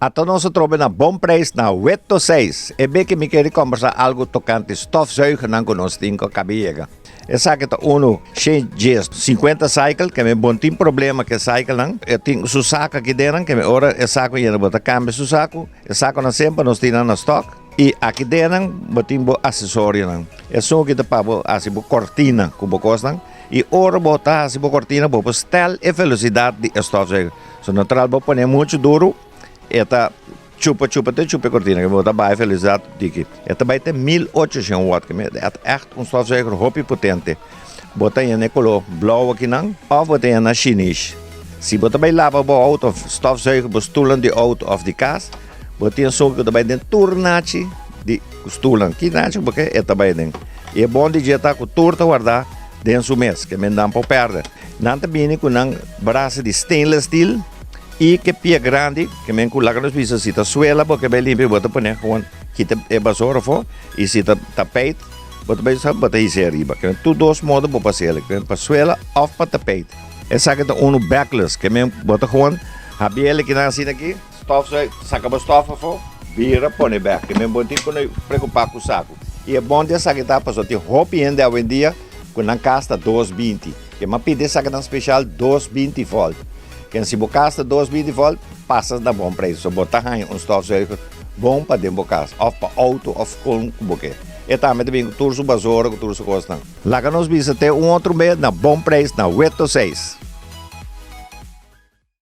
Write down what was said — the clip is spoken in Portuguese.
Ato nós trobe na bom preço na 826. É bem que me quer conversar algo tocante stofzuiger não conosco tem com cabiega. Eu sei que uno cheio de 50 cycle, que me bom tem problema que cycle não. Eu tenho su saco aqui dentro, que me ora eu saco e eu botar câmbio su saco. Eu saco na sempre nós temos na stock. E aqui dentro botimos acessório não. É só que te pago assim cortina como costa. E ora botar assim cortina para estel e velocidade de stofzuiger. So natural vou pôr muito duro. Eta chupa cortina que moet daarbij velocidade diki. Eta bij te 1800 watt que é echt um stofzuiger hopi potente. Bota in color blauw aqui não, of bota in na chinês. Se bota bij lava bo auto of stofzuiger bestoelen die auto of die kaas, bota in soco daarbij den turnachi die stoelen. Kinachi porque eta bij den. E bom de jeta com turta guardar dentro do mês que me dá para perder. Não também com um braço de stainless steel. E que pia grande, que me enculaga nos pisos, se tá suela, porque bem limpo, bota põe gewoon, quita a basura fora, e se tá tapete, bota bem só, bota isso arriba, que tu dois modos para passar, que para suela ou para tapete. Essa aqui tá backless, que me bota gewoon, a biela que nasce aqui, saca a estofa fora, vira, põe back, que me bota quando preocupar com o saco. E é bom de essa que tá, para só ter roupa ainda hoje em dia, com a casta 220, que me pede essa que tá especial 220 volt. Que se bocasta 220 volt, passa da bom preço. Botar aí stofzuiger bom para dentro da casa, ou para auto, ou com boque. E também com tudo o basura, com tudo o costa. Lá que nós vimos até outro mês na bom preço, na 826.